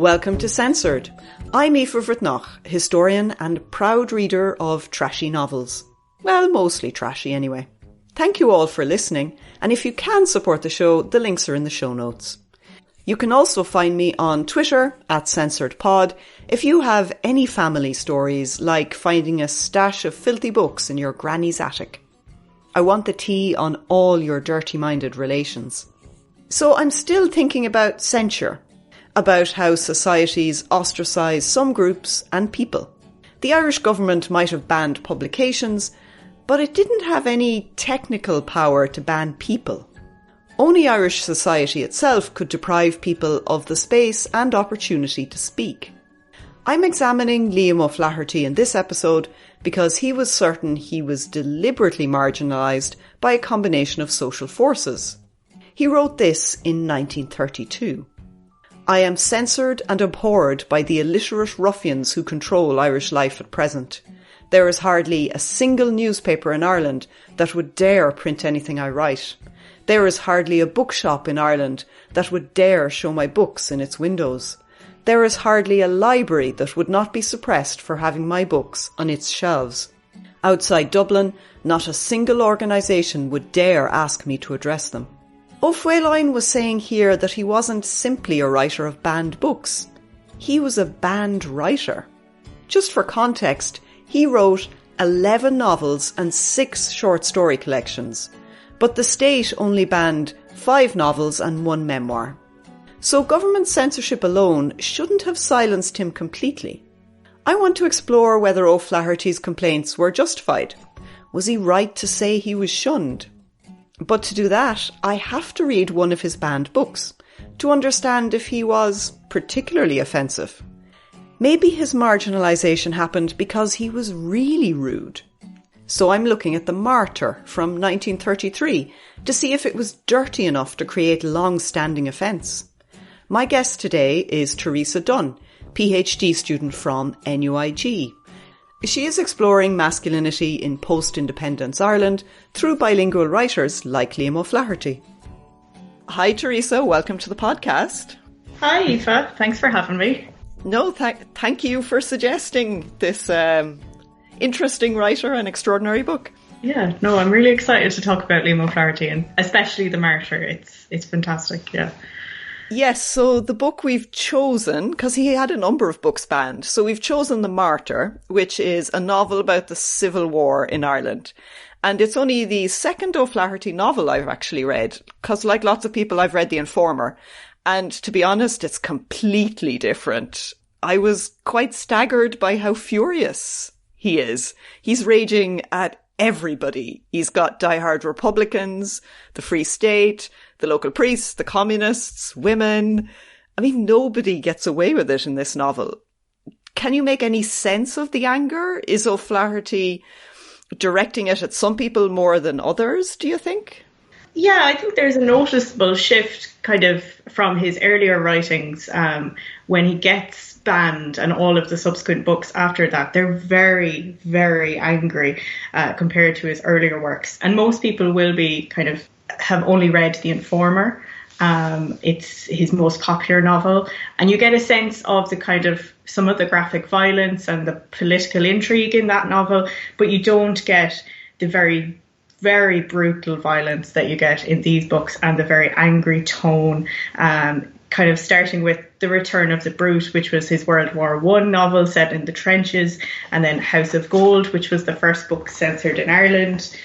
Welcome to Censored. I'm Aoife Bhrutnach, historian and proud reader of trashy novels. Well, mostly trashy anyway. Thank you all for listening, and if you can support the show, the links are in the show notes. You can also find me on Twitter @CensoredPod if you have any family stories, like finding a stash of filthy books in your granny's attic. I want the tea on all your dirty-minded relations. So I'm still thinking about censure, about how societies ostracise some groups and people. The Irish government might have banned publications, but it didn't have any technical power to ban people. Only Irish society itself could deprive people of the space and opportunity to speak. I'm examining Liam O'Flaherty in this episode because he was certain he was deliberately marginalised by a combination of social forces. He wrote this in 1932. I am censored and abhorred by the illiterate ruffians who control Irish life at present. There is hardly a single newspaper in Ireland that would dare print anything I write. There is hardly a bookshop in Ireland that would dare show my books in its windows. There is hardly a library that would not be suppressed for having my books on its shelves. Outside Dublin, not a single organisation would dare ask me to address them. O'Fueloin was saying here that he wasn't simply a writer of banned books. He was a banned writer. Just for context, he wrote 11 novels and 6 short story collections. But the state only banned 5 novels and 1 memoir. So government censorship alone shouldn't have silenced him completely. I want to explore whether O'Flaherty's complaints were justified. Was he right to say he was shunned? But to do that, I have to read one of his banned books to understand if he was particularly offensive. Maybe his marginalisation happened because he was really rude. So I'm looking at the Martyr from 1933 to see if it was dirty enough to create long-standing offence. My guest today is Teresa Dunn, PhD student from NUIG. She is exploring masculinity in post-independence Ireland through bilingual writers like Liam O'Flaherty. Hi Teresa, welcome to the podcast. Hi Aoife, thanks for having me. No, thank you for suggesting this interesting writer and extraordinary book. Yeah, no, I'm really excited to talk about Liam O'Flaherty and especially The Martyr. It's fantastic, yeah. Yes, so the book we've chosen, because he had a number of books banned, so we've chosen The Martyr, which is a novel about the Civil War in Ireland. And it's only the second O'Flaherty novel I've actually read, because like lots of people, I've read The Informer. And to be honest, it's completely different. I was quite staggered by how furious he is. He's raging at everybody. He's got diehard Republicans, the Free State, the local priests, the communists, women. I mean, nobody gets away with it in this novel. Can you make any sense of the anger? Is O'Flaherty directing it at some people more than others, do you think? Yeah, I think there's a noticeable shift kind of from his earlier writings when he gets banned, and all of the subsequent books after that. They're very, very angry compared to his earlier works. And most people will be have only read The Informer. It's his most popular novel. And you get a sense of some of the graphic violence and the political intrigue in that novel, but you don't get the very, very brutal violence that you get in these books and the very angry tone, starting with The Return of the Brute, which was his World War I novel set in the trenches, and then House of Gold, which was the first book censored in Ireland.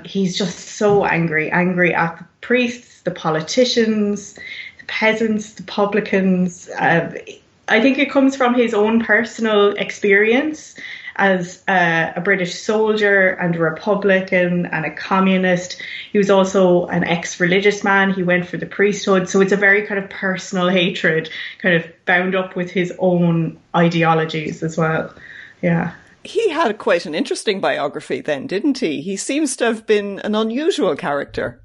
He's just so angry at the priests, the politicians, the peasants, the publicans. I think it comes from his own personal experience as a British soldier and a Republican and a communist. He was also an ex-religious man. He went for the priesthood. So it's a very personal hatred, bound up with his own ideologies as well. Yeah. He had quite an interesting biography then, didn't he? He seems to have been an unusual character.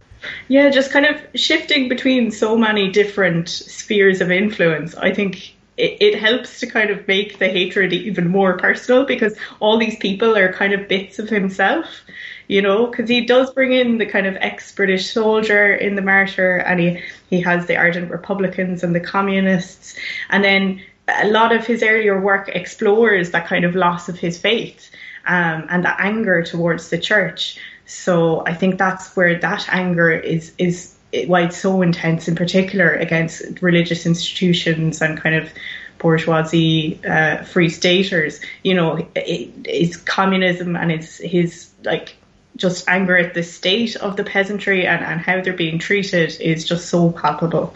Yeah, just shifting between so many different spheres of influence. I think it helps to kind of make the hatred even more personal, because all these people are kind of bits of himself, you know, because he does bring in the kind of ex-British soldier in the Martyr, and he has the ardent Republicans and the communists. And then a lot of his earlier work explores that kind of loss of his faith, and that anger towards the church. So I think that's where that anger is why it's so intense, in particular against religious institutions and kind of bourgeoisie, free staters. You know, it's communism, and it's his like just anger at the state of the peasantry and how they're being treated is just so palpable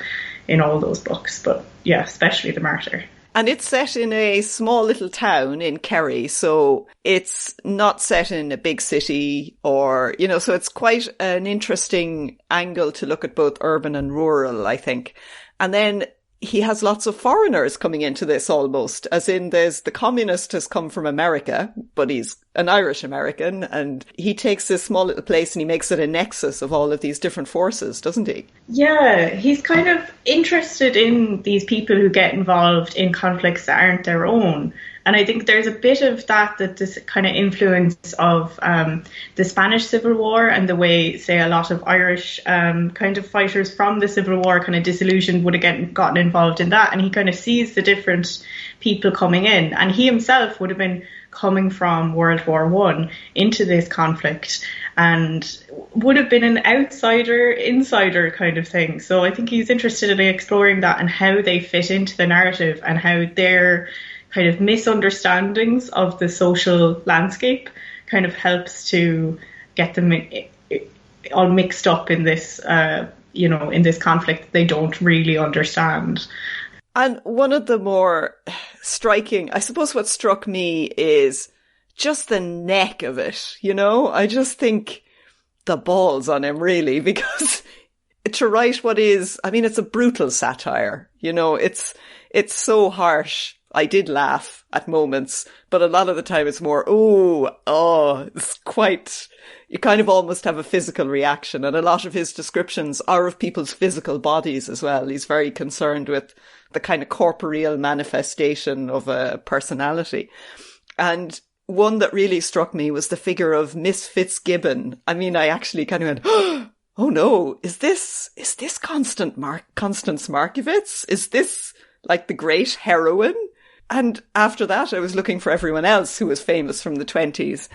in all those books. But yeah, especially The Martyr. And it's set in a small little town in Kerry, so it's not set in a big city or, you know, so it's quite an interesting angle to look at both urban and rural, I think. And then he has lots of foreigners coming into this almost, as in there's the communist has come from America, but he's an Irish American, and he takes this small little place and he makes it a nexus of all of these different forces, doesn't he? Yeah, he's kind of interested in these people who get involved in conflicts that aren't their own. And I think there's a bit of that this kind of influence of the Spanish Civil War, and the way, say, a lot of Irish kind of fighters from the Civil War, kind of disillusioned, would have gotten involved in that. And he kind of sees the different people coming in. And he himself would have been coming from World War I into this conflict, and would have been an outsider-insider kind of thing. So I think he's interested in exploring that and how they fit into the narrative, and how their kind of misunderstandings of the social landscape kind of helps to get them all mixed up in this, in this conflict they don't really understand. And one of the more striking, I suppose what struck me is just the neck of it, you know? I just think the balls on him, really, because to write what is, I mean, it's a brutal satire, you know, it's so harsh. I did laugh at moments, but a lot of the time it's more, it's quite, you kind of almost have a physical reaction. And a lot of his descriptions are of people's physical bodies as well. He's very concerned with the kind of corporeal manifestation of a personality. And one that really struck me was the figure of Miss Fitzgibbon. I mean, I actually kind of went, oh no, is this Constance Markievicz? Is this like the great heroine? And after that, I was looking for everyone else who was famous from the 20s.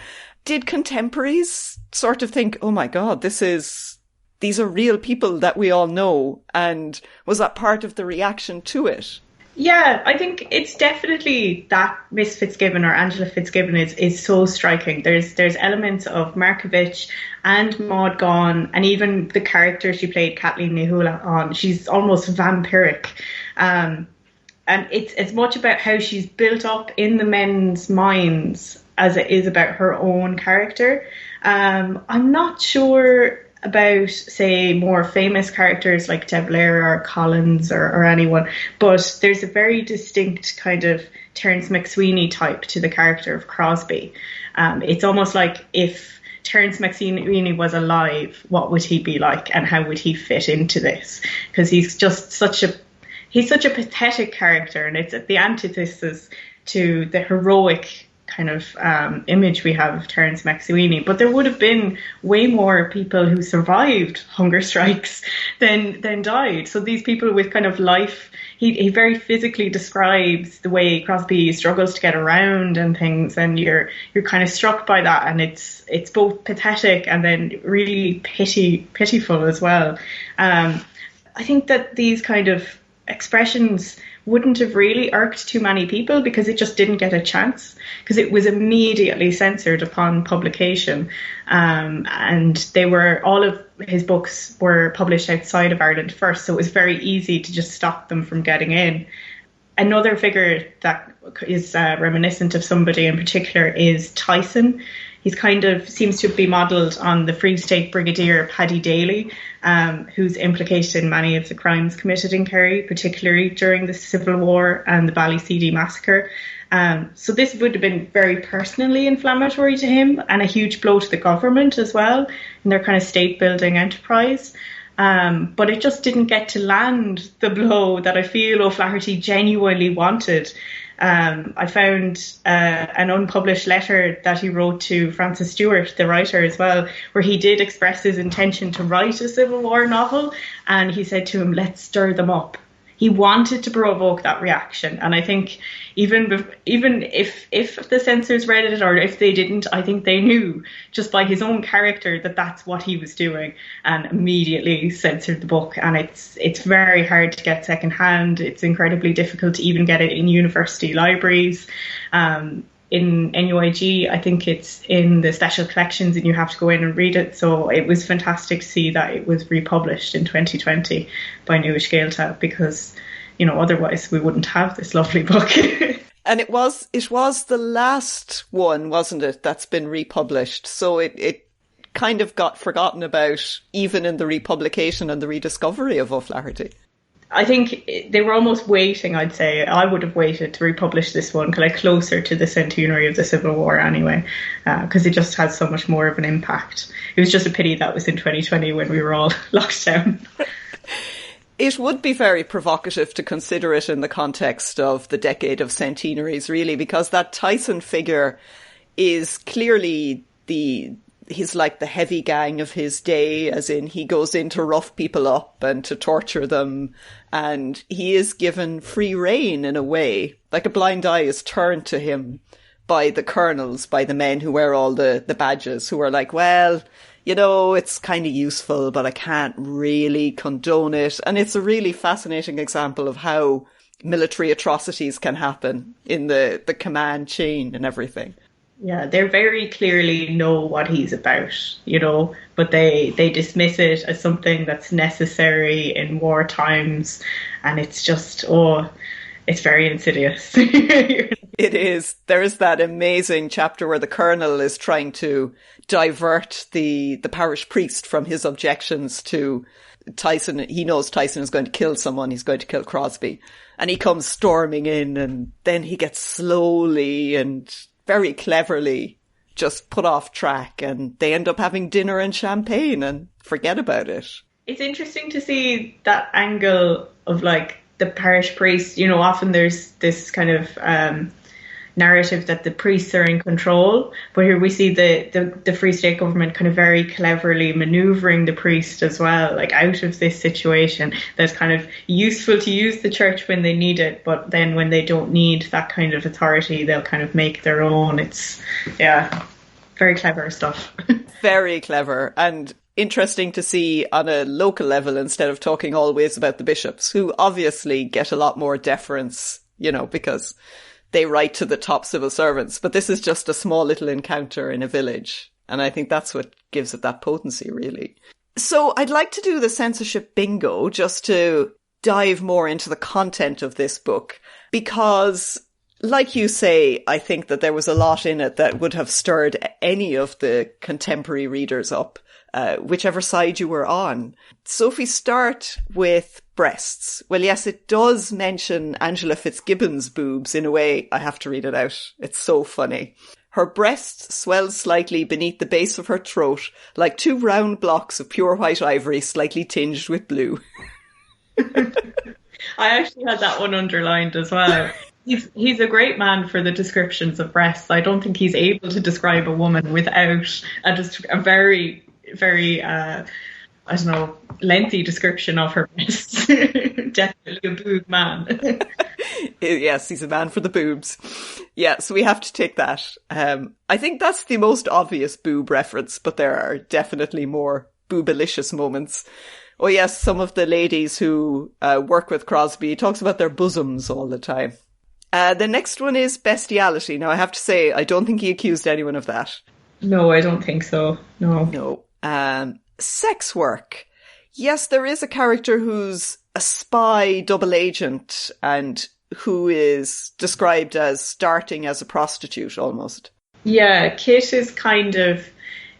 Did contemporaries sort of think, oh my God, these are real people that we all know? And was that part of the reaction to it? Yeah, I think it's definitely that Miss Fitzgibbon, or Angela Fitzgibbon, is so striking. There's elements of Markievicz and Maud Gonne, and even the character she played, Kathleen Ni Houlihan, she's almost vampiric. And it's as much about how she's built up in the men's minds as it is about her own character. I'm not sure about, say, more famous characters like De Valera or Collins or anyone, but there's a very distinct kind of Terence McSweeney type to the character of Crosby. It's almost like if Terence McSweeney was alive, what would he be like, and how would he fit into this? Because he's just such a pathetic character, and it's the antithesis to the heroic kind of image we have of Terence McSweeney. But there would have been way more people who survived hunger strikes than died. So these people with kind of life, he very physically describes the way Crosby struggles to get around and things, and you're kind of struck by that, and it's both pathetic and then really pitiful as well. I think that these kind of expressions wouldn't have really irked too many people, because it just didn't get a chance, because it was immediately censored upon publication, and all of his books were published outside of Ireland first, so it was very easy to just stop them from getting in. Another figure that is reminiscent of somebody in particular is Tyson. He's kind of seems to be modelled on the Free State Brigadier Paddy Daly, who's implicated in many of the crimes committed in Kerry, particularly during the Civil War and the Ballyseedy massacre. So this would have been very personally inflammatory to him, and a huge blow to the government as well in their kind of state building enterprise. But it just didn't get to land the blow that I feel O'Flaherty genuinely wanted. I found an unpublished letter that he wrote to Francis Stewart, the writer as well, where he did express his intention to write a Civil War novel, and he said to him, let's stir them up. He wanted to provoke that reaction, and I think even if the censors read it or if they didn't, I think they knew just by his own character that that's what he was doing, and immediately censored the book. And it's very hard to get secondhand. It's incredibly difficult to even get it in university libraries. In NUIG, I think it's in the special collections and you have to go in and read it. So it was fantastic to see that it was republished in 2020 by Newish Gaelta, because, you know, otherwise we wouldn't have this lovely book. And it was the last one, wasn't it, that's been republished. So it kind of got forgotten about even in the republication and the rediscovery of O'Flaherty. I think they were almost waiting, I'd say. I would have waited to republish this one, like closer to the centenary of the Civil War anyway, because it just has so much more of an impact. It was just a pity that was in 2020 when we were all locked down. It would be very provocative to consider it in the context of the decade of centenaries, really, because that Tyson figure is clearly he's like the heavy gang of his day, as in he goes in to rough people up and to torture them, and he is given free rein in a way. Like a blind eye is turned to him by the colonels, by the men who wear all the badges, who are like, well, you know, it's kind of useful, but I can't really condone it. And it's a really fascinating example of how military atrocities can happen in the command chain and everything. Yeah, they very clearly know what he's about, you know, but they dismiss it as something that's necessary in war times, and it's just, it's very insidious. It is. There is that amazing chapter where the colonel is trying to divert the parish priest from his objections to Tyson. He knows Tyson is going to kill someone. He's going to kill Crosby. And he comes storming in, and then he gets slowly and very cleverly just put off track, and they end up having dinner and champagne and forget about it. It's interesting to see that angle of like the parish priest. You know, often there's this kind of narrative that the priests are in control, but here we see the Free State government kind of very cleverly manoeuvring the priest as well, like out of this situation that's kind of useful to use the church when they need it, but then when they don't need that kind of authority, they'll kind of make their own. It's, yeah, very clever stuff. Very clever, and interesting to see on a local level, instead of talking always about the bishops, who obviously get a lot more deference, you know, because they write to the top civil servants. But this is just a small little encounter in a village. And I think that's what gives it that potency, really. So I'd like to do the censorship bingo just to dive more into the content of this book, because like you say, I think that there was a lot in it that would have stirred any of the contemporary readers up, whichever side you were on. So if we start with breasts, well, yes, it does mention Angela Fitzgibbon's boobs in a way. I have to read it out. It's so funny. Her breasts swell slightly beneath the base of her throat, like two round blocks of pure white ivory slightly tinged with blue. I actually had that one underlined as well. He's a great man for the descriptions of breasts. I don't think he's able to describe a woman without a very, very, I don't know, lengthy description of her breasts. Definitely a boob man. Yes, he's a man for the boobs. Yeah, so we have to take that. I think that's the most obvious boob reference, but there are definitely more boobalicious moments. Oh yes, some of the ladies who work with Crosby, he talks about their bosoms all the time. The next one is bestiality. Now, I have to say, I don't think he accused anyone of that. No, I don't think so. No. Sex work. Yes, there is a character who's a spy double agent and who is described as starting as a prostitute almost. Yeah, Kit is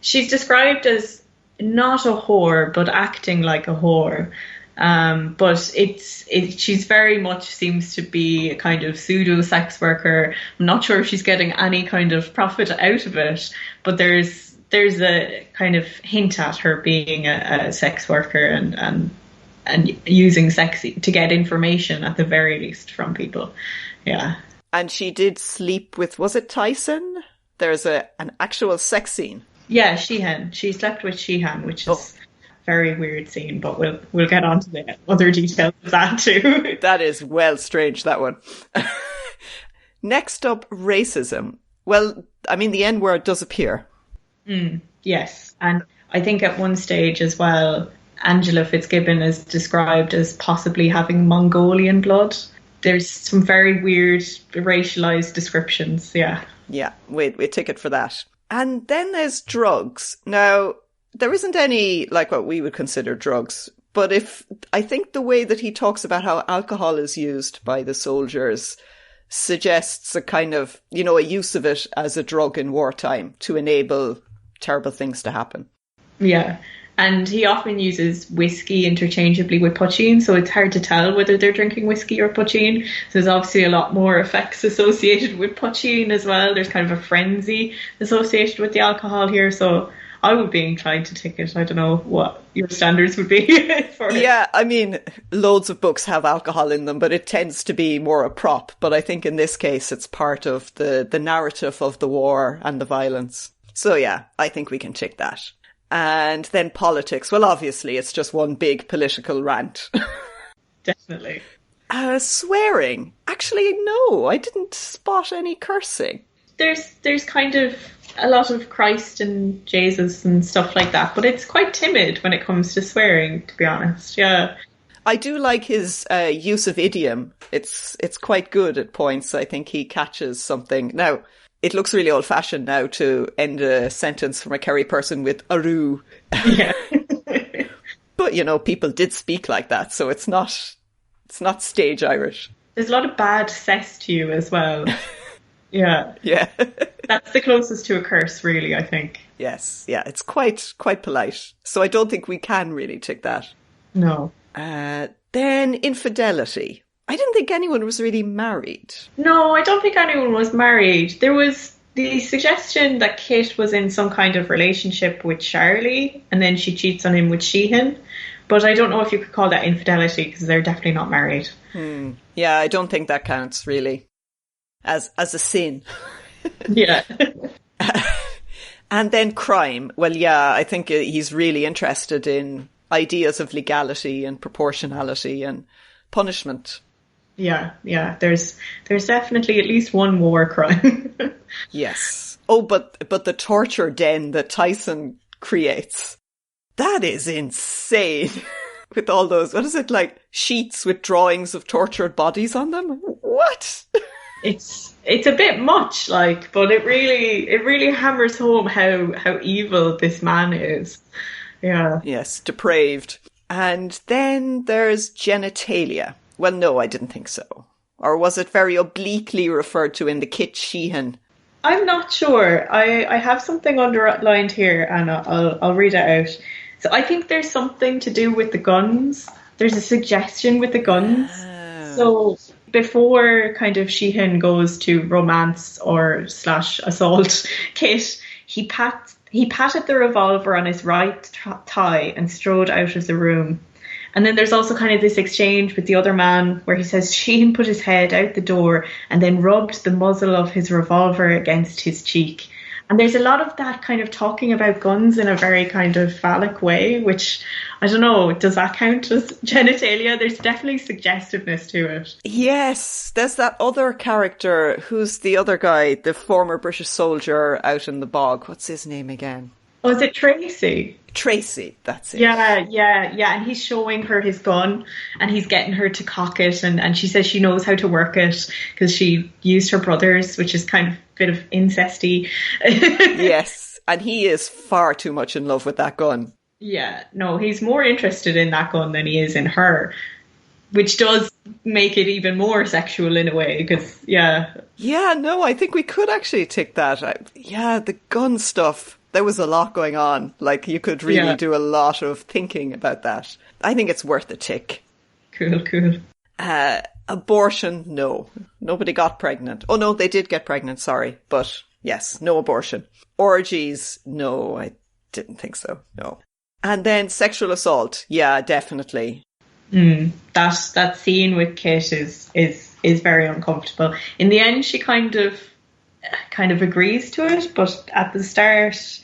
she's described as not a whore, but acting like a whore. But she's very much seems to be a kind of pseudo sex worker. I'm not sure if she's getting any kind of profit out of it, but there's there's a kind of hint at her being a sex worker and using sex to get information at the very least from people. Yeah. And she did sleep with, was it Tyson? There's an actual sex scene. Yeah, Sheehan. She slept with Sheehan, which is a very weird scene, but we'll get on to the other details of that too. That is well strange, that one. Next up, racism. Well, I mean, the N-word does appear. Yes. And I think at one stage as well, Angela Fitzgibbon is described as possibly having Mongolian blood. There's some very weird racialized descriptions, yeah. Yeah, we take it for that. And then there's drugs. Now, there isn't any, like what we would consider drugs, but I think the way that he talks about how alcohol is used by the soldiers suggests a kind of, a use of it as a drug in wartime to enable terrible things to happen. Yeah. And he often uses whiskey interchangeably with poitín, so it's hard to tell whether they're drinking whiskey or poitín. So there's obviously a lot more effects associated with poitín as well. There's kind of a frenzy associated with the alcohol here, so I would be inclined to take it. I don't know what your standards would be for it. Yeah, I mean, loads of books have alcohol in them, but it tends to be more a prop. But I think in this case, it's part of the narrative of the war and the violence. So yeah, I think we can tick that. And then politics. Well, obviously, it's just one big political rant. Definitely. Swearing. Actually, no, I didn't spot any cursing. There's kind of a lot of Christ and Jesus and stuff like that, but it's quite timid when it comes to swearing, to be honest. Yeah. I do like his use of idiom. It's quite good at points. I think he catches something. Now, it looks really old-fashioned now to end a sentence from a Kerry person with "aroo." Yeah. But, people did speak like that, so it's not stage Irish. There's a lot of bad cess to you as well. Yeah. Yeah. That's the closest to a curse, really, I think. Yes. Yeah, it's quite polite. So I don't think we can really tick that. No. Then infidelity. I didn't think anyone was really married. No, I don't think anyone was married. There was the suggestion that Kit was in some kind of relationship with Charlie, and then she cheats on him with Sheehan. But I don't know if you could call that infidelity, because they're definitely not married. Yeah, I don't think that counts, really. As a sin. Yeah. And then crime. Well, yeah, I think he's really interested in ideas of legality and proportionality and punishment. Yeah. There's definitely at least one war crime. Yes. Oh, but the torture den that Tyson creates, that is insane. With all those, what is it, like sheets with drawings of tortured bodies on them? What? It's a bit much, but it really hammers home how evil this man is. Yeah. Yes, depraved. And then there's genitalia. Well, no, I didn't think so. Or was it very obliquely referred to in the Kit Sheehan? I'm not sure. I have something underlined here, and I'll read it out. So I think there's something to do with the guns. There's a suggestion with the guns. So before kind of Sheehan goes to romance or / assault Kit, he patted the revolver on his right thigh and strode out of the room. And then there's also kind of this exchange with the other man where he says Sheehan put his head out the door and then rubbed the muzzle of his revolver against his cheek. And there's a lot of that kind of talking about guns in a very kind of phallic way, which, I don't know, does that count as genitalia? There's definitely suggestiveness to it. Yes, there's that other character who's the other guy, the former British soldier out in the bog. What's his name again? Oh, is it Tracy? Tracy, that's it. Yeah. And he's showing her his gun and he's getting her to cock it. And she says she knows how to work it because she used her brother's, which is kind of a bit of incesty. Yes. And he is far too much in love with that gun. Yeah. No, he's more interested in that gun than he is in her, which does make it even more sexual in a way because, yeah. Yeah, no, I think we could actually tick that. The gun stuff. There was a lot going on. Like, you could really do a lot of thinking about that. I think it's worth a tick. Cool. Abortion, no. Nobody got pregnant. Oh, no, they did get pregnant, sorry. But Yes, no abortion. Orgies, no, I didn't think so, no. And then sexual assault, yeah, definitely. That scene with Kit is very uncomfortable. In the end, she kind of agrees to it, but at the start,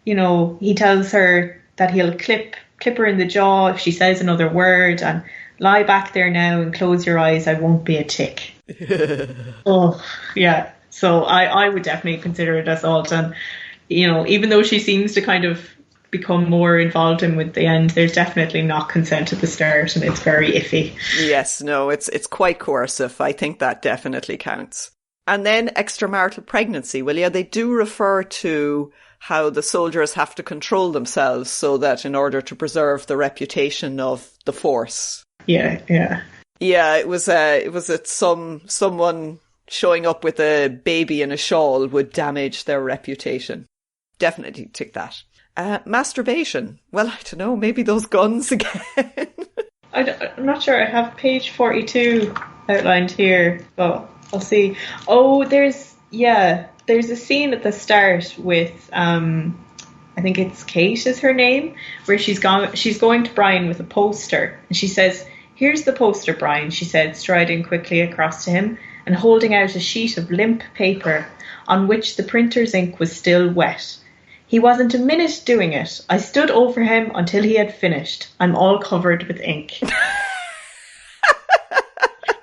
he tells her that he'll clip her in the jaw if she says another word, and lie back there now and close your eyes, I won't be a tick. Oh, yeah. So I would definitely consider it assault, and even though she seems to kind of become more involved in with the end, there's definitely not consent at the start, and it's very iffy. Yes, no, it's quite coercive. I think that definitely counts. And then extramarital pregnancy. Well, yeah, they do refer to how the soldiers have to control themselves so that in order to preserve the reputation of the force. Yeah. Yeah, it was that someone showing up with a baby in a shawl would damage their reputation. Definitely tick that. Masturbation. Well, I don't know, maybe those guns again. I'm not sure. I have page 42 outlined here, but I'll see. Oh, there's a scene at the start with, I think it's Kate is her name, where she's going to Brian with a poster, and she says, "Here's the poster, Brian," she said, striding quickly across to him and holding out a sheet of limp paper on which the printer's ink was still wet. "He wasn't a minute doing it. I stood over him until he had finished. I'm all covered with ink."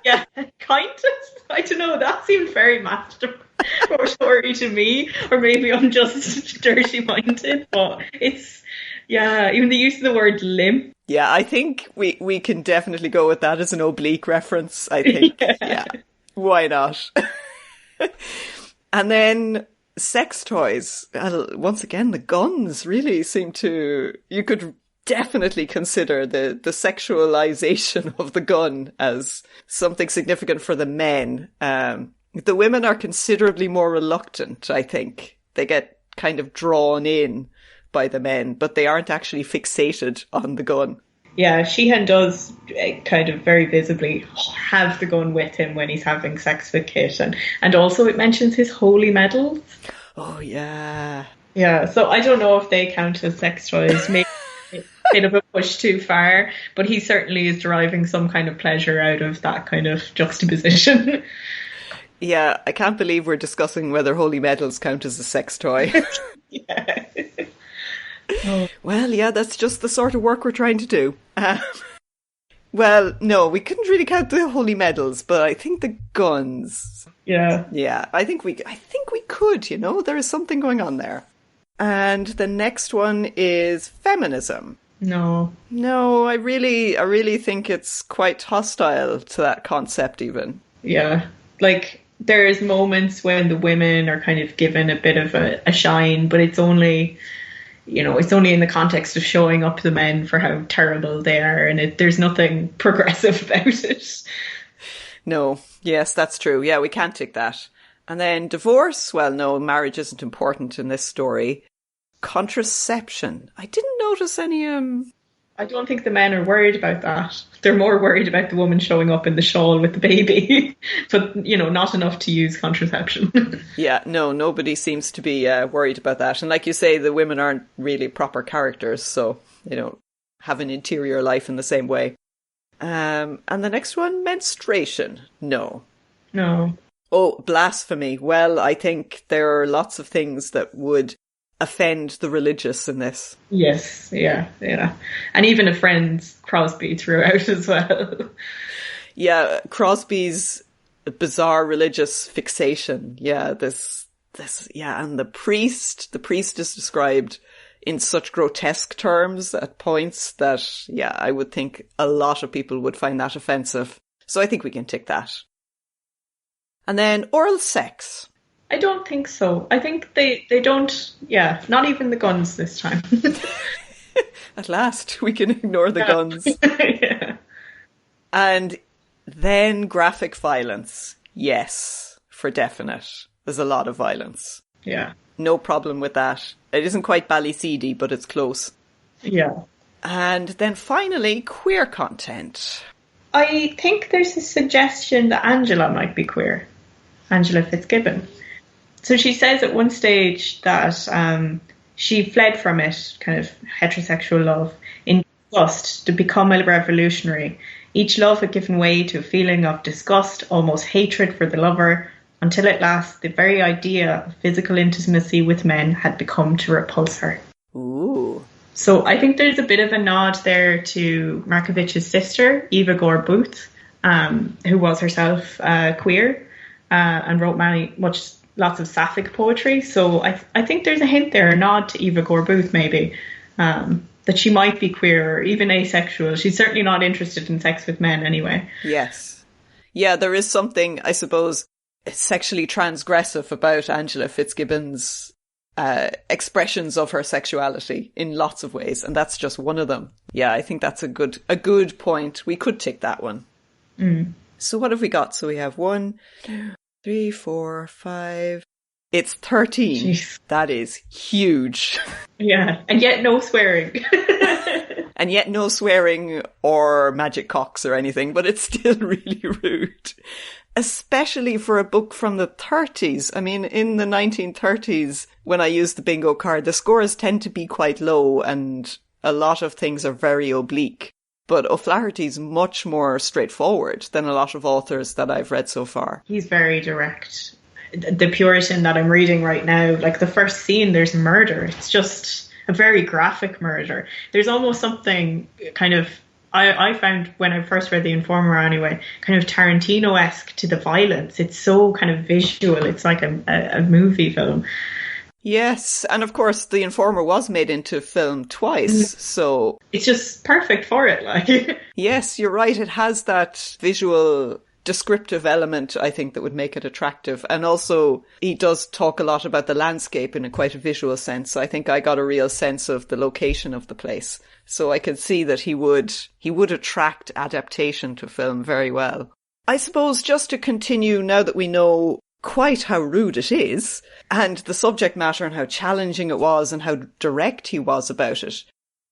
Yeah, kind of. I don't know. That seemed very masturbatory to me, or maybe I'm just dirty-minded. But even the use of the word limp. Yeah, I think we can definitely go with that as an oblique reference. I think, yeah. Why not? And then sex toys. Once again, the guns really seem to... You could definitely consider the sexualization of the gun as something significant for the men. The women are considerably more reluctant, I think. They get kind of drawn in by the men, but they aren't actually fixated on the gun. Yeah, Sheehan does kind of very visibly have the gun with him when he's having sex with Kit, and also it mentions his holy medals. Oh, yeah. Yeah, so I don't know if they count as sex toys. Maybe a bit of a push too far, but he certainly is deriving some kind of pleasure out of that kind of juxtaposition. Yeah, I can't believe we're discussing whether holy medals count as a sex toy. Yeah. Oh. Well, yeah, that's just the sort of work we're trying to do. Well, no, we couldn't really count the holy medals, but I think the guns. Yeah. Yeah, I think we could, there is something going on there. And the next one is feminism. No, I really think it's quite hostile to that concept even. Yeah, like there's moments when the women are kind of given a bit of a shine, but it's only in the context of showing up the men for how terrible they are, and there's nothing progressive about it. No, yes, that's true. Yeah, we can't tick that. And then divorce, well, no, marriage isn't important in this story. Contraception. I didn't notice any... I don't think the men are worried about that. They're more worried about the woman showing up in the shawl with the baby, but, not enough to use contraception. Yeah, no, nobody seems to be worried about that. And like you say, the women aren't really proper characters, so they don't have an interior life in the same way. And the next one, menstruation. No. Oh, blasphemy. Well, I think there are lots of things that would offend the religious in this. Yes, yeah. And even a friend Crosby throughout as well. Yeah, Crosby's bizarre religious fixation. Yeah, this, and the priest is described in such grotesque terms at points that, yeah, I would think a lot of people would find that offensive. So I think we can tick that. And then oral sex. I don't think so. I think they don't, not even the guns this time. At last, we can ignore the guns. Yeah. And then graphic violence. Yes, for definite. There's a lot of violence. Yeah. No problem with that. It isn't quite Ballyseedy, but it's close. Yeah. And then finally, queer content. I think there's a suggestion that Angela might be queer. Angela Fitzgibbon. So she says at one stage that she fled from it, kind of heterosexual love, in disgust to become a revolutionary. Each love had given way to a feeling of disgust, almost hatred for the lover, until at last the very idea of physical intimacy with men had become to repulse her. Ooh. So I think there's a bit of a nod there to Markovich's sister, Eva Gore Booth, who was herself queer and wrote lots of sapphic poetry. So I think there's a hint there, a nod to Eva Gore Booth maybe, that she might be queer or even asexual. She's certainly not interested in sex with men anyway. Yes. Yeah, there is something, I suppose, sexually transgressive about Angela Fitzgibbon's expressions of her sexuality in lots of ways, and that's just one of them. Yeah, I think that's a good point. We could take that one. So what have we got? So we have 1, 2, 3, 4, 5. It's 13. Jeez. That is huge. Yeah, and yet no swearing. And yet no swearing or magic cocks or anything, but it's still really rude. Especially for a book from the 30s. I mean, in the 1930s, when I used the bingo card, the scores tend to be quite low and a lot of things are very oblique. But O'Flaherty's much more straightforward than a lot of authors that I've read so far. He's very direct. The Puritan that I'm reading right now, like the first scene, there's murder. It's just a very graphic murder. There's almost something kind of, I found when I first read The Informer anyway, kind of Tarantino-esque to the violence. It's so kind of visual. It's like a movie film. Yes, and of course The Informer was made into film twice, so... It's just perfect for it, like. Yes, you're right. It has that visual descriptive element, I think, that would make it attractive. And also, he does talk a lot about the landscape in quite a visual sense. I think I got a real sense of the location of the place. So I could see that he would attract adaptation to film very well. I suppose just to continue, now that we know quite how rude it is, and the subject matter and how challenging it was and how direct he was about it,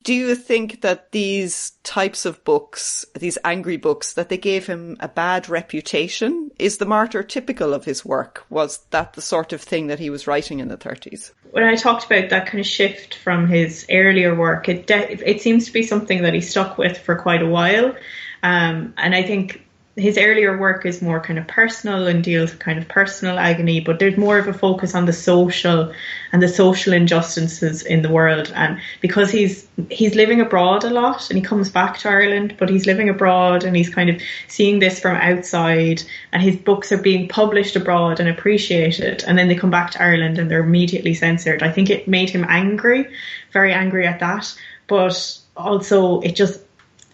do you think that these types of books, these angry books, that they gave him a bad reputation? Is The Martyr typical of his work? Was that the sort of thing that he was writing in the 30s? When I talked about that kind of shift from his earlier work, it seems to be something that he stuck with for quite a while. And I think his earlier work is more kind of personal and deals with kind of personal agony, but there's more of a focus on the social injustices in the world. And because he's living abroad a lot and he comes back to Ireland, but he's living abroad and he's kind of seeing this from outside, and his books are being published abroad and appreciated, and then they come back to Ireland and they're immediately censored. I think it made him angry, very angry at that, but also it just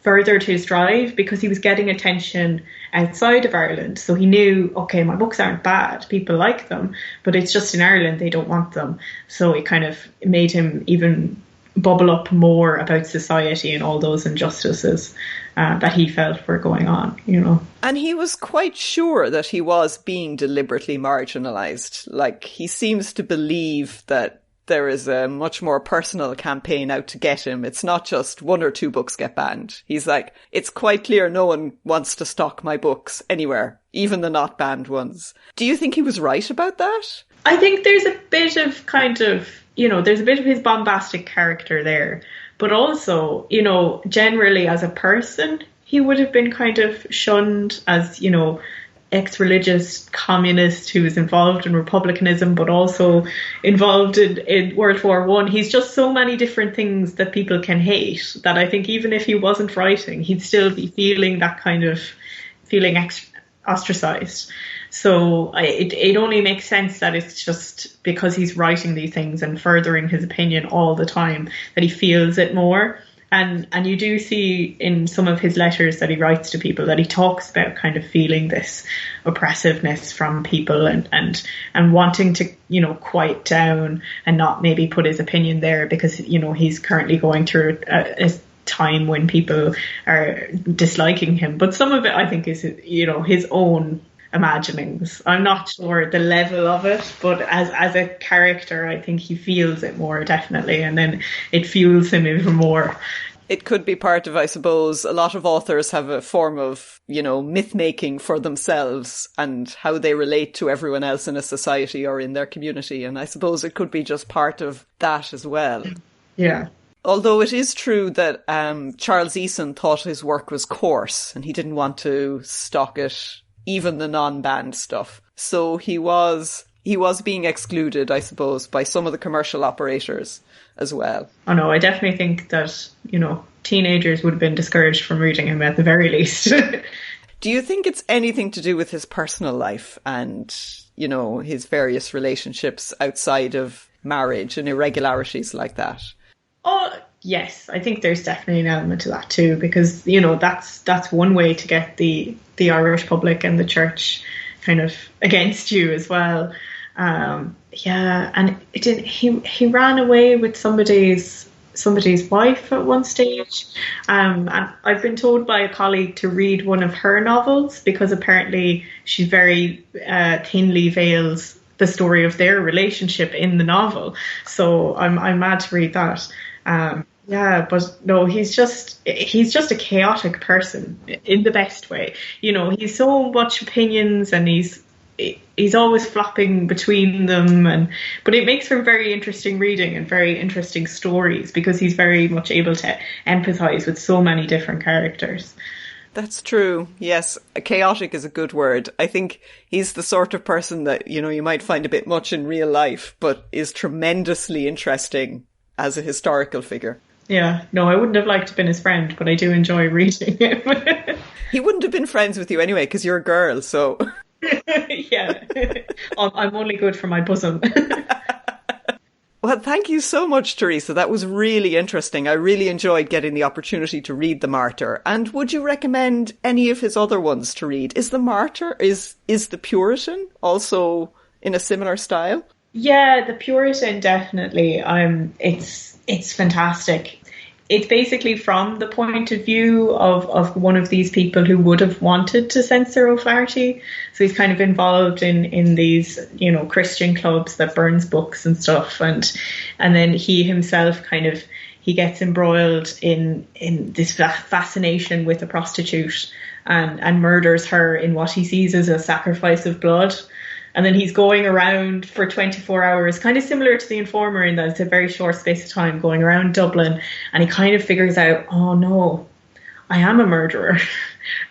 furthered his drive because he was getting attention outside of Ireland. So he knew, okay, my books aren't bad, people like them, but it's just in Ireland they don't want them. So it kind of made him even bubble up more about society and all those injustices that he felt were going on, you know. And he was quite sure that he was being deliberately marginalised. Like, he seems to believe that there is a much more personal campaign out to get him. It's not just 1 or 2 books get banned. He's like, it's quite clear no one wants to stock my books anywhere, even the not banned ones. Do you think he was right about that? I think there's a bit of kind of, you know, there's a bit of his bombastic character there. But also, you know, generally as a person, he would have been kind of shunned as, you know, ex-religious communist who was involved in republicanism but also involved in World War One. He's just so many different things that people can hate that I think even if he wasn't writing, he'd still be feeling that kind of feeling ostracized. So it only makes sense that it's just because he's writing these things and furthering his opinion all the time that he feels it more. And you do see in some of his letters that he writes to people that he talks about kind of feeling this oppressiveness from people and wanting to, you know, quiet down and not maybe put his opinion there because, you know, he's currently going through a time when people are disliking him. But some of it, I think, is, you know, his own imaginings. I'm not sure the level of it, but as a character, I think he feels it more, definitely, and then it fuels him even more. It could be part of, I suppose, a lot of authors have a form of, myth making for themselves and how they relate to everyone else in a society or in their community. And I suppose it could be just part of that as well. Yeah. Although it is true that Charles Eason thought his work was coarse and he didn't want to stock it, even the non-banned stuff. So he was being excluded, I suppose, by some of the commercial operators as well. Oh no, I definitely think that, teenagers would have been discouraged from reading him at the very least. Do you think it's anything to do with his personal life and, his various relationships outside of marriage and irregularities like that? Oh, yes, I think there's definitely an element to that too, because, that's one way to get the Irish public and the church kind of against you as well. And he ran away with somebody's wife at one stage. And I've been told by a colleague to read one of her novels because apparently she very thinly veils the story of their relationship in the novel. So I'm mad to read that. But no, he's just a chaotic person in the best way. He's so much opinions and he's always flopping between them, but it makes for very interesting reading and very interesting stories because he's very much able to empathise with so many different characters. That's true. Yes, chaotic is a good word. I think he's the sort of person that, you might find a bit much in real life, but is tremendously interesting as a historical figure. Yeah, no, I wouldn't have liked to have been his friend, but I do enjoy reading him. He wouldn't have been friends with you anyway, because you're a girl, so... Yeah, I'm only good for my bosom. Well, thank you so much, Teresa. That was really interesting. I really enjoyed getting the opportunity to read The Martyr. And would you recommend any of his other ones to read? Is The Martyr, is The Puritan also in a similar style? Yeah, The Puritan, definitely. It's fantastic. It's basically from the point of view of one of these people who would have wanted to censor O'Flaherty. So he's kind of involved in these, Christian clubs that burns books and stuff. And then he himself he gets embroiled in this fascination with a prostitute and murders her in what he sees as a sacrifice of blood. And then he's going around for 24 hours, kind of similar to The Informer in that it's a very short space of time, going around Dublin. And he kind of figures out, oh no, I am a murderer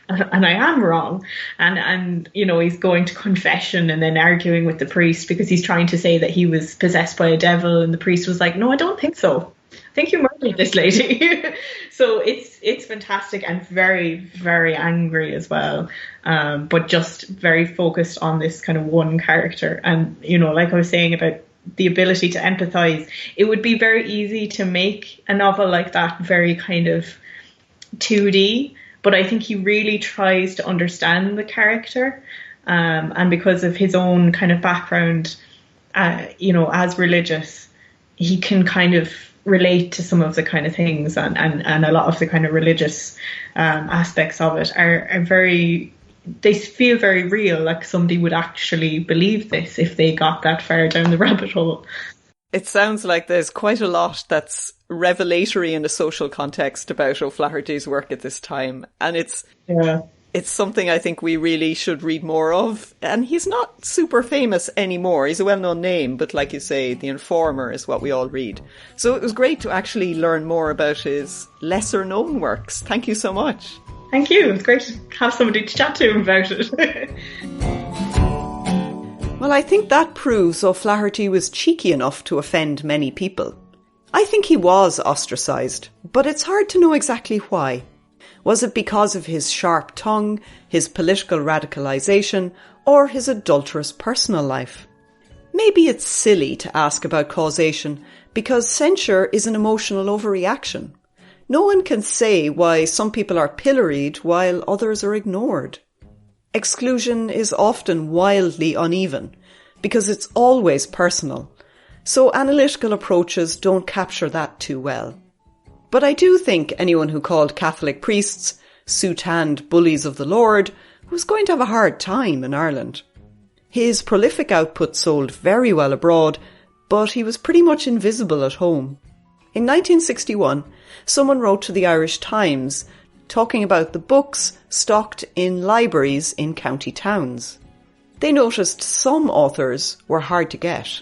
and I am wrong. And he's going to confession and then arguing with the priest because he's trying to say that he was possessed by a devil. And the priest was like, no, I don't think so. I think you murdered this lady. So it's fantastic and very, very angry as well. But just very focused on this kind of one character. And, like I was saying about the ability to empathise, it would be very easy to make a novel like that very kind of 2D. But I think he really tries to understand the character. And because of his own kind of background, as religious, he can kind of relate to some of the kind of things and a lot of the kind of religious aspects of it are very, they feel very real, like somebody would actually believe this if they got that far down the rabbit hole. It sounds like there's quite a lot that's revelatory in a social context about O'Flaherty's work at this time. And it's something I think we really should read more of. And he's not super famous anymore. He's a well-known name, but like you say, The Informer is what we all read. So it was great to actually learn more about his lesser-known works. Thank you so much. Thank you. It's great to have somebody to chat to about it. Well, I think that proves O'Flaherty was cheeky enough to offend many people. I think he was ostracised, but it's hard to know exactly why. Was it because of his sharp tongue, his political radicalisation, or his adulterous personal life? Maybe it's silly to ask about causation, because censure is an emotional overreaction. No one can say why some people are pilloried while others are ignored. Exclusion is often wildly uneven, because it's always personal, so analytical approaches don't capture that too well. But I do think anyone who called Catholic priests soot-hand bullies of the Lord was going to have a hard time in Ireland. His prolific output sold very well abroad, but he was pretty much invisible at home. In 1961, someone wrote to the Irish Times talking about the books stocked in libraries in county towns. They noticed some authors were hard to get.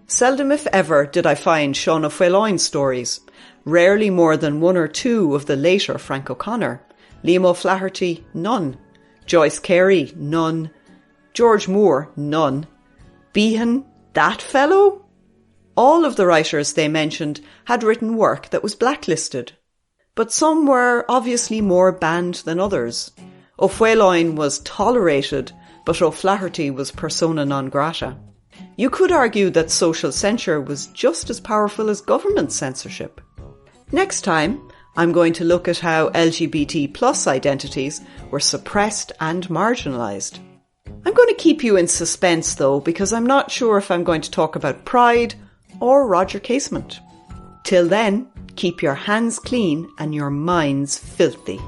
Seldom if ever did I find Sean O'Faolain stories, rarely more than one or two of the later Frank O'Connor. Liam O'Flaherty, none. Joyce Carey, none. George Moore, none. Behan, that fellow? All of the writers they mentioned had written work that was blacklisted. But some were obviously more banned than others. O'Faolain was tolerated, but O'Flaherty was persona non grata. You could argue that social censure was just as powerful as government censorship. Next time, I'm going to look at how LGBT plus identities were suppressed and marginalised. I'm going to keep you in suspense though, because I'm not sure if I'm going to talk about Pride or Roger Casement. Till then, keep your hands clean and your minds filthy.